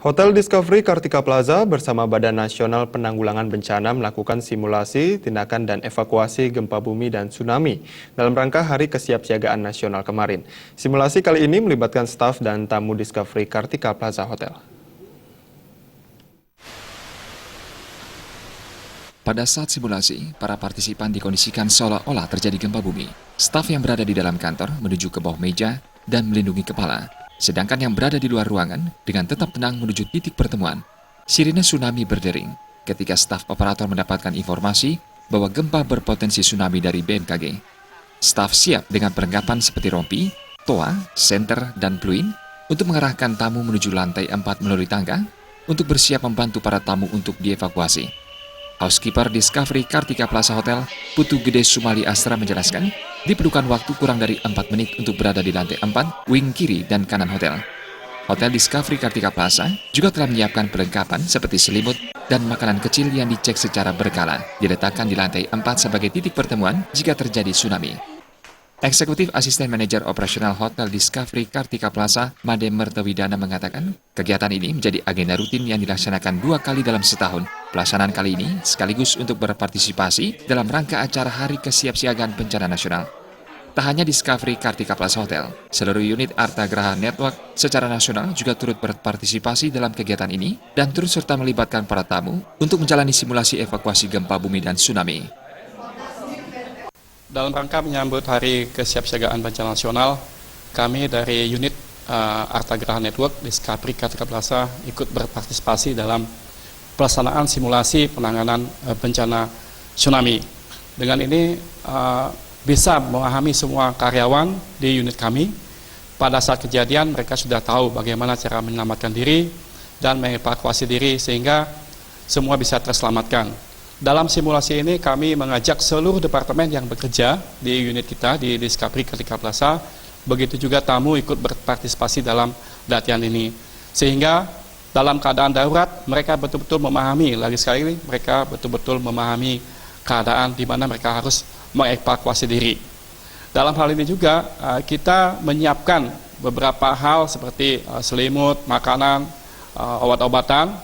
Hotel Discovery Kartika Plaza bersama Badan Nasional Penanggulangan Bencana melakukan simulasi, tindakan dan evakuasi gempa bumi dan tsunami dalam rangka Hari Kesiapsiagaan Nasional kemarin. Simulasi kali ini melibatkan staf dan tamu Discovery Kartika Plaza Hotel. Pada saat simulasi, para partisipan dikondisikan seolah-olah terjadi gempa bumi. Staf yang berada di dalam kantor menuju ke bawah meja dan melindungi kepala. Sedangkan yang berada di luar ruangan dengan tetap tenang menuju titik pertemuan. Sirine tsunami berdering ketika staf operator mendapatkan informasi bahwa gempa berpotensi tsunami dari BMKG. Staf siap dengan perlengkapan seperti rompi, toa, senter, dan pluin untuk mengarahkan tamu menuju lantai 4 melalui tangga untuk bersiap membantu para tamu untuk dievakuasi. Housekeeper Discovery Kartika Plaza Hotel, Putu Gede Sumali Astra menjelaskan, diperlukan waktu kurang dari 4 menit untuk berada di lantai 4, wing kiri dan kanan hotel. Hotel Discovery Kartika Plaza juga telah menyiapkan perlengkapan seperti selimut dan makanan kecil yang dicek secara berkala, diletakkan di lantai 4 sebagai titik pertemuan jika terjadi tsunami. Eksekutif Asisten Manajer Operasional Hotel Discovery Kartika Plaza, Made Mertewidana mengatakan, kegiatan ini menjadi agenda rutin yang dilaksanakan 2 kali dalam setahun. Pelaksanaan kali ini sekaligus untuk berpartisipasi dalam rangka acara Hari Kesiapsiagaan Bencana Nasional. Tak hanya Discovery Kartika Plaza Hotel, seluruh unit Arta Graha Network secara nasional juga turut berpartisipasi dalam kegiatan ini dan turut serta melibatkan para tamu untuk menjalani simulasi evakuasi gempa bumi dan tsunami. Dalam rangka menyambut Hari Kesiapsiagaan Bencana Nasional, kami dari unit Arta Graha Network Discovery Kartika Plaza ikut berpartisipasi dalam pelaksanaan simulasi penanganan bencana tsunami. Dengan ini bisa memahami semua karyawan di unit kami. Pada saat kejadian mereka sudah tahu bagaimana cara menyelamatkan diri dan mengevakuasi diri sehingga semua bisa terselamatkan. Dalam simulasi ini kami mengajak seluruh departemen yang bekerja di unit kita di Discovery Kartika Plaza, begitu juga tamu ikut berpartisipasi dalam latihan ini. Sehingga dalam keadaan darurat mereka betul-betul memahami, lagi sekali mereka betul-betul memahami keadaan di mana mereka harus mengevakuasi diri. Dalam hal ini juga kita menyiapkan beberapa hal seperti selimut, makanan, obat-obatan,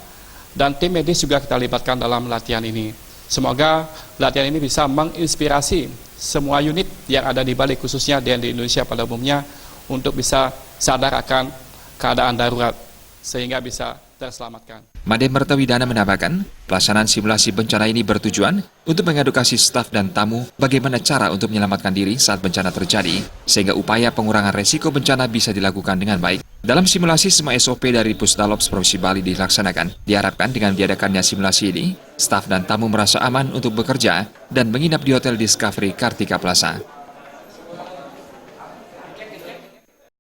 dan tim medis juga kita libatkan dalam latihan ini. Semoga latihan ini bisa menginspirasi semua unit yang ada di Bali, khususnya di Indonesia pada umumnya, untuk bisa sadar akan keadaan darurat sehingga bisa terselamatkan. Made Mertewidana menambahkan, pelaksanaan simulasi bencana ini bertujuan untuk mengedukasi staf dan tamu bagaimana cara untuk menyelamatkan diri saat bencana terjadi, sehingga upaya pengurangan resiko bencana bisa dilakukan dengan baik. Dalam simulasi, semua SOP dari Pusdalops Provinsi Bali dilaksanakan. Diharapkan dengan diadakannya simulasi ini, staf dan tamu merasa aman untuk bekerja dan menginap di Hotel Discovery Kartika Plaza.